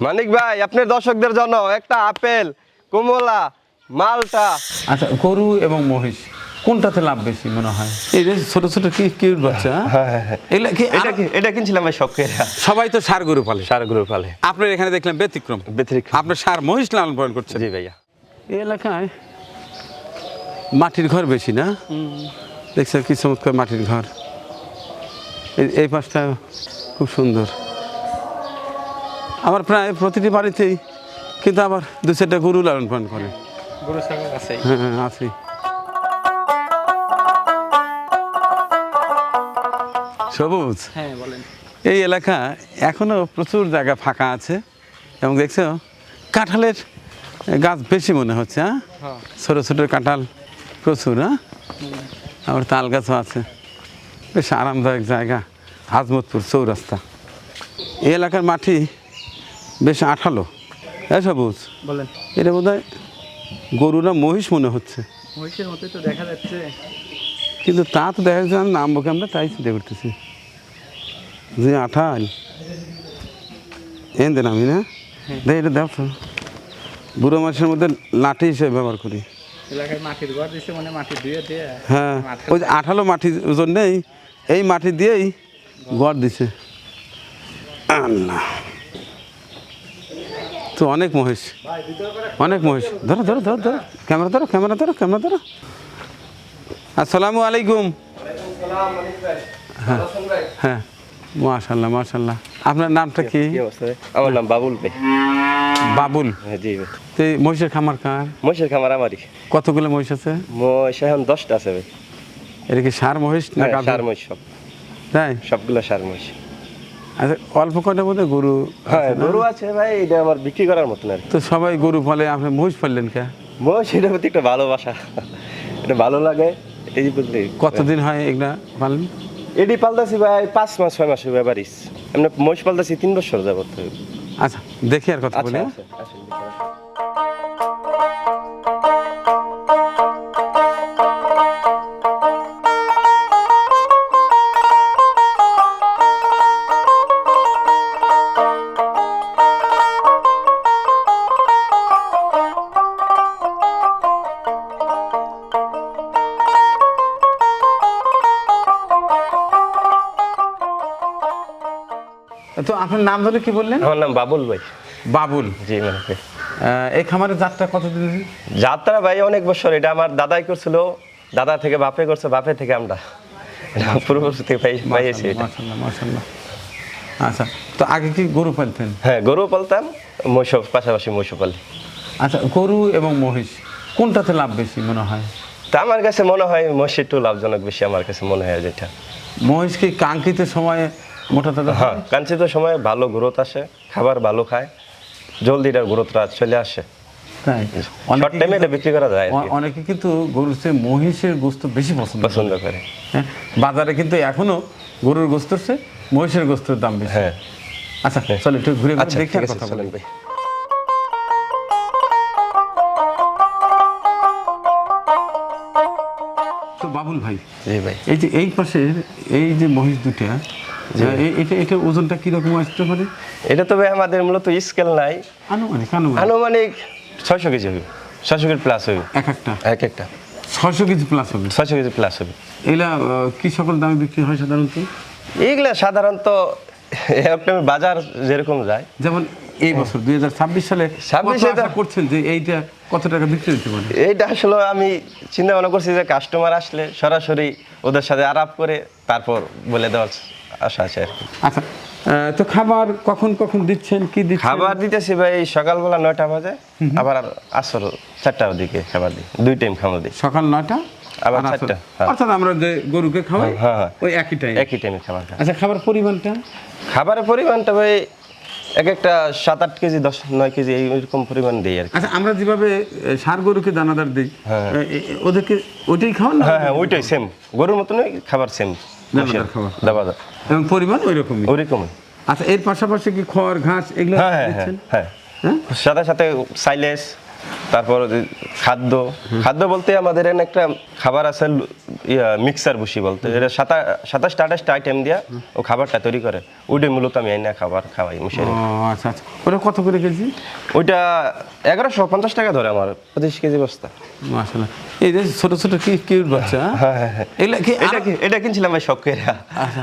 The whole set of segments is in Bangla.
মানিক ভাই, আপনার দর্শকদের জন্য একটা আপেল, কমলা, মালটা। আচ্ছা, গরু এবং মহিষ কোনটাতে লাভ বেশি মনে হয়? এই যে ছোট ছোট কি কিউট বাচ্চা, এগুলা কি এটা কিনছিলাম ভাই শখের। সবাই তো ষাঁড় গরু পালে, সার গরু পালে। আপনার এখানে দেখলাম ব্যতিক্রম, আপনার ষাঁড় মহিষ লালন পালন করছেন। জি ভাইয়া। এই এলাকায় মাটির ঘর বেশি না? দেখছেন কি চমৎকার মাটির ঘর। এই পাশটা খুব সুন্দর। আমার প্রায় প্রতিটি বাড়িতেই কিন্তু আবার দু চারটা গরু লালন পালন করে। গরু ছাগল আছে। হ্যাঁ, আছে। সবুজ, হ্যাঁ বলেন। এই এলাকা এখনো প্রচুর জায়গা ফাঁকা আছে এবং দেখছো কাঁঠালের গাছ বেশি মনে হচ্ছে। হ্যাঁ, হ্যাঁ। ছোটো ছোটো কাঁঠাল প্রচুর। হ্যাঁ, আবার তাল গাছও আছে। বেশ আরামদায়ক জায়গা, আজমতপুর চৌরাস্তা। এই এলাকার মাটি বেশ আঠালো। হ্যাঁ সবুজ, বলেন। এটা বোধ হয় গরু না মহিষ মনে হচ্ছে, মহিষের মতোই তো দেখা যাচ্ছে। কিন্তু তা তো দেখা যাচ্ছে না, নামবো আমরা তাই চিন্তা করতেছি যে আঠাল এন দেন আমি না দেখ, এটা দেখ তো বুড়ো মাছের মধ্যে লাঠি হিসেবে ব্যবহার করি। এলাকায় মাটির ঘর দিচ্ছে, মানে মাটি ধুয়ে দিয়ে। হ্যাঁ, ওই যে আঠালো মাটির জন্যেই এই মাটি দিয়েই গড় দিছে। আল্লাহ, তো অনেক মহিষ, অনেক মহিষ। ধরো ধরো ধরো ধরো, ক্যামেরা ধরো, ক্যামেরা ধরো, ক্যামেরা ধরো। আসসালামু আলাইকুম। হ্যাঁ হ্যাঁ, মাশাল্লাহ মাশাল্লাহ। আপনার নামটা কি? আমার নাম বাবুল ভাই। বাবুল। জি ভাই। তো এই মহিষের খামার কার? মহিষের খামার আমারই। কতগুলো মহিষ আছে? মহিষ এখন 10টা আছে ভাই। এটা কি ষাঁড় মহিষ না গাভী? সার মহিষ সব, তাই? সবগুলো সার মহিষ। আচ্ছা, অল্প কটা বোধহয় গরু হ্যাঁ, আছে না? গরু আছে ভাই, এটা আমার বিক্রি করার মতন আর কি। তো সবাই গরু পালে, আপনি মহিষ পাললেন কে? মহিষ এটার প্রতি একটা ভালোবাসা, এটা ভালো লাগে এই বলতে। কতদিন হয় এগুলা পালন? এডি পালতাছি ভাই 5 মাস 6 মাস হয়ে বাড়িস। আমরা মহিষ পালতাছি 3 বছর যাবত। আচ্ছা, দেখি আর কথা বলি। আচ্ছা আসেন। তো আপনার নাম ধরে কি বললেন? আমার নাম বাবুল ভাই। বাবুল। জি মানে ভাই। এই খামারের যাত্রা কতদিন? যাত্রা ভাই অনেক বছর। এটা আমার দাদাই করছিল, দাদা থেকে বাপে করছে, বাপে থেকে আমরা, এটা পূর্বপুরুষ থেকে পাইছি এটা। মাশাআল্লাহ মাশাআল্লাহ। আচ্ছা, তো আগে কি গরু পালতেন? হ্যাঁ, গরু পালতাম, মহিষ পাশাপাশি মহিষ পালি। আচ্ছা, গরু এবং মহিষ কোনটাতে লাভ বেশি মনে হয়? তা আমার কাছে মনে হয় মহিষ একটু লাভজনক বেশি, আমার কাছে মনে হয় যেটা। মহিষ কি কাঙ্ক্ষিত সময়ে মোটা তাজা? হ্যাঁ, কাঞ্চিত সময় ভালো গ্রোথ আসে, খাবার ভালো খায়, জলদি এটার গ্রোথটা চলে আসে। তাই? শর্ট টাইমে এটা বিক্রি করা যায় আর কি। অনেকে কিন্তু গরুর চেয়ে মহিষের গোস্ত বেশি পছন্দ করে। হ্যাঁ, বাজারে কিন্তু এখনো গরুর গোস্তের চেয়ে মহিষের গোস্তের দাম বেশি। হ্যাঁ। আচ্ছা, চলো একটু ঘুরে আচ্ছা, দেখি ঠিক আর আছে, কথা চলেন বলি। ভাই। তো বাবুল ভাই, জি ভাই। এই যে এই পাশের এই যে মহিষ দুটা, এটা ওজনটা কিরকম আসতে পারে? এটা তো ভাই আমাদের মূলত স্কেল নাই, আনুমানিক আনুমানিক 600 কেজি হবে, 600 কেজি প্লাস হবে এক একটা। এক একটা 600 কেজি প্লাস হবে। 600 কেজি প্লাস হবে। এগুলা কি সকল দামে বিক্রি হয় সাধারণত? এইগুলা সাধারণত একটা বাজার যেরকম যায়, যেমন এই বছর 2026 সালে 26 আশা করছেন যে এইটা কত টাকা বিক্রি হতে পারে? এইটা আসলে আমি চিন্তা ভাবনা করছি যে কাস্টমার আসলে সরাসরি ওদের সাথে আলাপ করে তারপর বলে দেওয়ার আশা আছে আর কি। আচ্ছা, তো খাবার কখন কখন দিচ্ছেন, কি দিচ্ছেন? খাবার দিতেছি ভাই সকালবেলা 9টা বাজে, আবার আসর 4টার দিকে খাবার দিই, 2 টাইম খাবার দিই। সকাল 9টা আবার আর 4টা। আসর। অর্থাৎ আমরা যে গরুকে খাওয়াই হ্যাঁ, হ্যাঁ। ওই একই টাইম। একই টাইমে খাবার খাই। আচ্ছা, খাবার পরিমাণটা? খাবারের পরিমাণটা ভাই এক একটা 7-8 কেজি 10-9 কেজি এইরকম পরিমাণ দিই আর কি। আচ্ছা, আমরা যেভাবে ষাঁড় গরুকে দানাদার দিই, হ্যাঁ। ওদেরকে ওইটাই খাওয়ান না? হ্যাঁ হ্যাঁ, ওইটাই সেম, গরুর মতনই খাবার সেম, দানাদার খাবার দাবাদার এবং পরিমাণ ওই রকমই। ওইরকমই। আচ্ছা, এর পাশাপাশি কি খড় ঘাস এগুলো হ্যাঁ হ্যাঁ দিচ্ছেন? হ্যাঁ হ্যাঁ, সাথে সাথে সাইলেস, তারপর খাদ্য খাদ্য বলতে আমাদের এখানে একটা খাবার আছে মিক্সার বসি বলতে, এটা 27-28টা আইটেম দিয়া ও খাবারটা তৈরি করে, ওইটাই মূলত আমি আইনা খাবার খাওয়াই ও মুশারি। আচ্ছা আচ্ছা, ওটা কত করে কেজি? ওইটা 1150 টাকা ধরে আমার 25 কেজি বস্তা। মাশাআল্লাহ, এই যে ছোট ছোট কিউট বাচ্চা, এগুলা কি এটা কিনছিলাম ভাই শখ করে। আচ্ছা,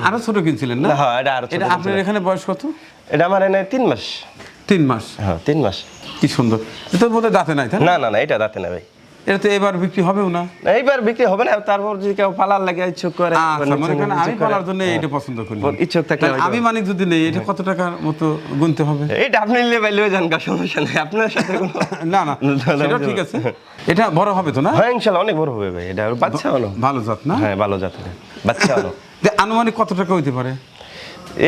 আরো ছোট কিনছিলেন না? হ্যাঁ, এটা আরো ছোট এটা আপনার এখানে বয়স কত? এটা আমার এনে 3 মাস। 3 মাস? হ্যাঁ 3 মাস। কি সুন্দর, এটা বোধহয় দাঁতে নাই, তাই না? না, এটা দাঁতে না ভাই। এটা তো এবার বিক্রি হবেও না। এইবার বিক্রি হবে না, তারপর যদি কেউ পালার লাগে ইচ্ছুক করে। আচ্ছা, মনে করেন আমি পালার জন্য এটা পছন্দ করি, ইচ্ছুক থাকলে তাহলে আমি মানিক যদি নেই, এটা কত টাকার মতো গুনতে হবে? এটা আপনি নিলে ভাই লয়ে যান, সমস্যা নেই, আপনার সাথে কোনো না না, সেটা ঠিক আছে। এটা বড় হবে তো না? হ্যাঁ ইনশাআল্লাহ অনেক বড় হবে ভাই, এটা বাচ্চা হলো ভালো জাত না? হ্যাঁ ভালো জাতের বাচ্চা হলো। আনুমানিক কত টাকা হইতে পারে?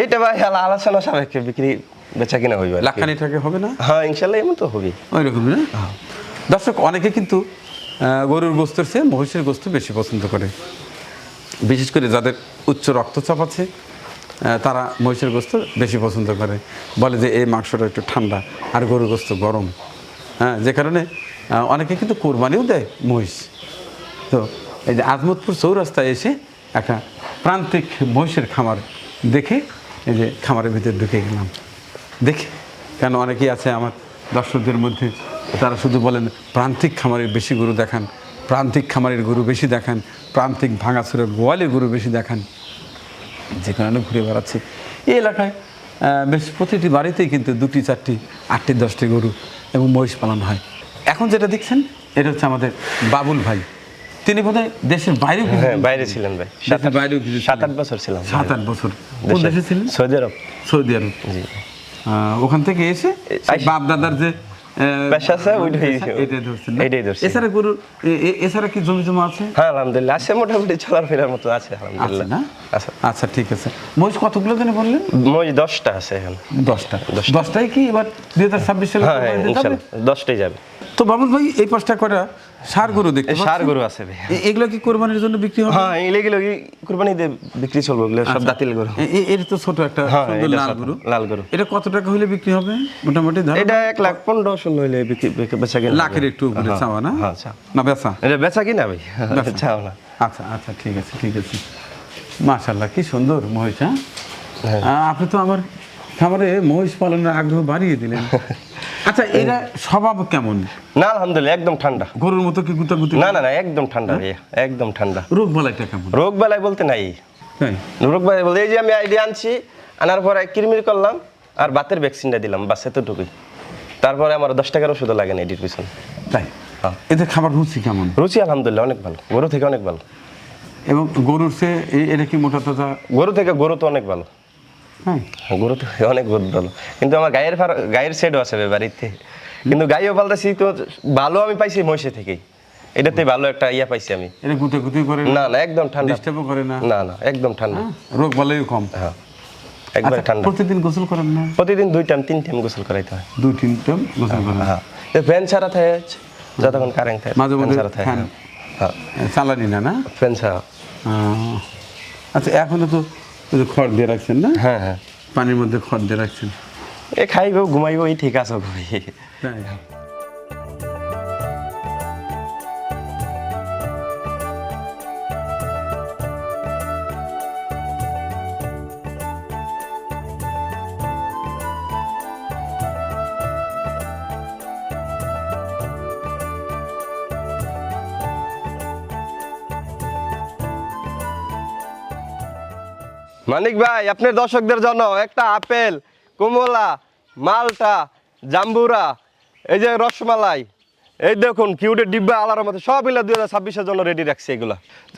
এইটা ভাই আলোচনা সাপেক্ষে বিক্রি বেচা কিনা হইবে। লাখখানি টাকা হবে না? হ্যাঁ ইনশাআল্লাহ এমন তো হবে ওই রকম না। দর্শক, অনেকে কিন্তু গরুর গোস্তের চেয়ে মহিষের গোস্ত বেশি পছন্দ করে, বিশেষ করে যাদের উচ্চ রক্তচাপ আছে তারা মহিষের গোস্ত বেশি পছন্দ করে, বলে যে এই মাংসটা একটু ঠান্ডা আর গরুর গোস্ত গরম। হ্যাঁ, যে কারণে অনেকে কিন্তু কোরবানিও দেয় মহিষ। তো এই যে আজমতপুর চৌরাস্তায় এসে একটা প্রান্তিক মহিষের খামার দেখে এই যে খামারের ভিতরে ঢুকে গেলাম। দেখে কেন অনেকেই আছে আমার দর্শকদের মধ্যে, তারা শুধু বলেন প্রান্তিক খামারের বেশি গরু দেখান, প্রান্তিক খামারের গরু বেশি দেখান, প্রান্তিক ভাঙাচোরা গোয়ালের গরু বেশি দেখান। যে কারণে ঘুরে বেড়াচ্ছি এই এলাকায়, বেশ প্রতিটি বাড়িতেই কিন্তু 2টি 4টি 8টি 10টি গরু এবং মহিষ পালন হয়। এখন যেটা দেখছেন এটা হচ্ছে আমাদের বাবুল ভাই, তিনি বোধহয় দেশের বাইরেও হ্যাঁ বাইরে ছিলেন ভাই, দেশের বাইরেও 7-8 বছর ছিলাম। 7-8 বছর কোন দেশে ছিলেন? সৌদি আরব। সৌদি আরব। জি, ওখান থেকে এসে বাপ দাদার যে পেশা আছে ওইটাই ধরছেন। এটাই ধরছি। এছাড়া গরু এছাড়া কি জমি জমা আছে? হ্যাঁ আলহামদুলিল্লাহ আছে, মোটামুটি চলার ফেরার মতো আছে আছে আলহামদুলিল্লাহ। না? আচ্ছা আচ্ছা ঠিক আছে। মহিষ কতগুলো জানি বললেন? মই 10টা আছে এখন। 10টাই কি এবার 2026 সালে হ্যাঁ কোরবানিতে যাবে? ইনশাআল্লাহ 10টাই যাবে। তো বাবুল ভাই এই পাঁচটা কটা ষাঁড় গরু দেখতে ষাঁড় পাচ্ছি। গরু আছে ভাই। এগুলো কি কোরবানির জন্য বিক্রি হবে? হ্যাঁ এগুলো কুরবানি দিয়ে বিক্রি চলবে, এগুলো সব দাঁতিল গরু। এর তো ছোট একটা হ্যাঁ, সুন্দর এটা লাল ছোট, গরু। লাল গরু। এটা কত টাকা হলে বিক্রি হবে মোটামুটি? ধরো এটা 1,15,16 হইলে বেচা কিনা লাখের একটু উপরে চাওয়া না? হ্যাঁ চাও না বেচা? এটা বেচা কিনা ভাই, চাও না। আচ্ছা আচ্ছা ঠিক আছে ঠিক আছে। মাশাআল্লাহ কি সুন্দর মহিষ। হ্যাঁ, আপনি তো আমার খামারে মহিষ পালনের আগ্রহ বাড়িয়ে দিলেন। আচ্ছা, এরা স্বভাব কেমন? না আলহামদুলিল্লাহ একদম ঠান্ডা, গরুর মতো কি গুতাগুতি? না একদম ঠান্ডা ভাইয়া, একদম ঠান্ডা। রোগ বালাইটা কেমন? রোগ বালাই বলতে নাই, তাই? রোগ বালাই বলতে এই যে আমি আইডিয়া আনছি, আনার পরে কিরমির করলাম আর বাতের ভ্যাকসিনটা দিলাম, বাস এতটুকুই। তারপরে আমার 10 টাকার ওষুধও লাগে না এটির পিছনে। তাই? হ্যাঁ। এদের খাবার রুচি কেমন? রুচি আলহামদুলিল্লাহ অনেক ভালো, গরু থেকে অনেক ভালো। এবং গরুর চেয়ে এটা কি মোটা তাজা? গরু তো অনেক ভালো। হ্যাঁ, গরু তো অনেক ভালো, কিন্তু আমার গায়ের সেটও আছে বাড়িতে, কিন্তু গাইও পাল্টাছি তো ভালো আমি পাইছি মহিষে থেকেই, এটাতে ভালো একটা ইয়া পাইছি আমি। এটা গুতাগুতি করে না একদম ঠান্ডা, ডিস্টার্বও করে না? না একদম ঠান্ডা। রোগ বালাইও কম? হ্যাঁ একবার আচ্ছা, ঠান্ডা। প্রতিদিন গোসল করেন না? প্রতিদিন 2 টাইম 3 টাইম গোসল করাইতে হয়। 2-3 টাইম গোসল করেন? হ্যাঁ, ফ্যান ছাড়া থাকে যতক্ষণ কারেন্ট থাকে, মাঝে ফ্যান মধ্যে ছাড়া থাকে। ফ্যান হ্যাঁ চালানি না? না ফ্যান ছাড়া। আচ্ছা, এখনো তো ওই যে খড় দিয়ে রাখছেন না? হ্যাঁ পানির মধ্যে খড় দিয়ে রাখছেন। এ খাইব ঘুমাইব এই ঠিক আছে ভাই। তাই? মানিক ভাই, আপনার দর্শকদের জন্য একটা আপেল, কমলা, মালটা, জাম্বুরা, এই যে রসমালাই, এই দেখুন কিউটের ডিব্বা আলার মধ্যে সব মিলে 2026-এর জন্য রেডি রাখছি এগুলা।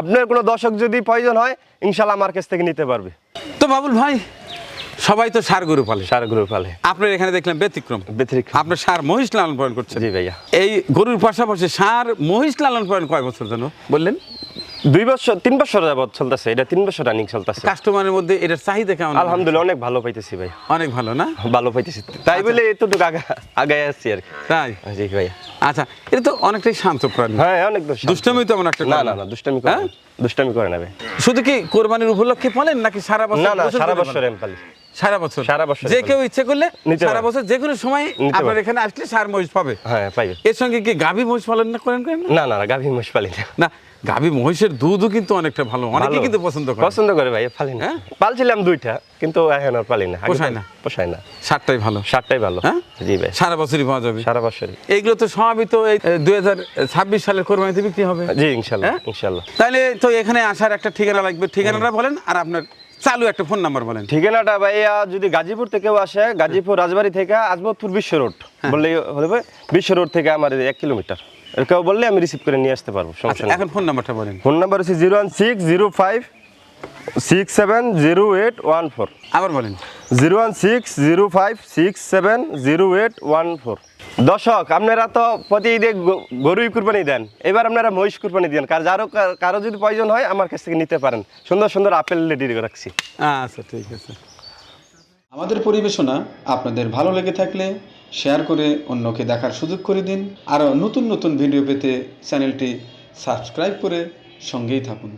আপনার কোনো দর্শক যদি প্রয়োজন হয় ইনশাল্লাহ আমার কাছ থেকে নিতে পারবে। তো বাবুল ভাই, সবাই তো ষাঁড় গরু পালে, ষাঁড় গরু পালে। আপনার এখানে দেখলাম ব্যতিক্রম, ব্যতিক্রম। আপনার ষাঁড় মহিষ লালন পালন করছেন। জি ভাইয়া। এই গরুর পাশাপাশি ষাঁড় মহিষ লালন পালন কয় বছর যেন বললেন? 3 বছর যাবত চলতেছে, এটা 3 বছর রানিং চলতেছে। কাস্টমারের মধ্যে এটার চাহিদা কেমন? আলহামদুলিল্লাহ অনেক ভালো পাইতেছি ভাই, অনেক ভালো না? ভালো পাইতেছি, তাই বলে এতটুকু আগায় আসছি আর কি। তাই? জি ভাইয়া। আচ্ছা, এটা তো অনেকটাই শান্ত প্রাণী। হ্যাঁ অনেক দুষ্টামি তো এমন একটা করে না দুষ্টামি করে না, দুষ্টামি করে না ভাই। শুধু কি কোরবানির উপলক্ষে পালেন নাকি সারা বছর? না সারা বছর আমি পালি। সারা বছর সারা বছর যে কেউ ইচ্ছে করলে নিতে সারা পারে। বছর যে কোনো সময় নিতে আপনার পারে। এখানে আসলে সার মহিষ পাবে। হ্যাঁ পাইবে। এর সঙ্গে কি গাভী মহিষ পালন না করেন না? না না গাভী মহিষ পালি না। না, গাভী মহিষের দুধও কিন্তু অনেকটা ভালো, অনেকে ভালো। কিন্তু পছন্দ করে। পছন্দ করে ভাই, পালি না। হ্যাঁ? পালছিলাম 2টা, কিন্তু এখন আর পালি না। আগে পোষায় না? পোষায় না। সারটাই ভালো। সারটাই ভালো। হ্যাঁ? জি ভাই, সারা বছরই পাওয়া যাবে। সারা বছরই। এইগুলো তো সবই তো এই 2026 সালের কোরবানিতে বিক্রি হবে। জি ইনশাল্লাহ, হ্যাঁ? ইনশাল্লাহ। তাহলে তো এখানে আসার একটা ঠিকানা লাগবে, ঠিকানাটা বলেন আর আপনার চালু একটা ফোন নাম্বার বলেন। ঠিকানাটা ভাইয়া যদি গাজীপুর থেকেও আসে, গাজীপুর রাজবাড়ি থেকে আজমতপুর বিশ্ব রোড বললেই হবে। বিশ্ব রোড থেকে আমার 1 কিলোমিটার। কেউ বললে আমি রিসিভ করে নিয়ে আসতে পারবো, সমস্যা আচ্ছা, নেই। এখন ফোন নাম্বারটা বলেন। ফোন নাম্বার হচ্ছে 01605670814। আবার বলেন। 01605670814। দর্শক, আপনারা তো প্রতি ঈদে গরুই কুরবানি দেন, এবার আপনারা মহিষ কুরবানি দেন। কারো যদি প্রয়োজন হয় আমার কাছ থেকে নিতে পারেন। সুন্দর সুন্দর আপেল রেডি রাখছি। আচ্ছা ঠিক আছে। আমাদের পরিবেশনা আপনাদের ভালো লেগে থাকলে শেয়ার করে অন্যকে দেখার সুযোগ করে দিন। আরও নতুন নতুন ভিডিও পেতে চ্যানেলটি সাবস্ক্রাইব করে সঙ্গেই থাকুন।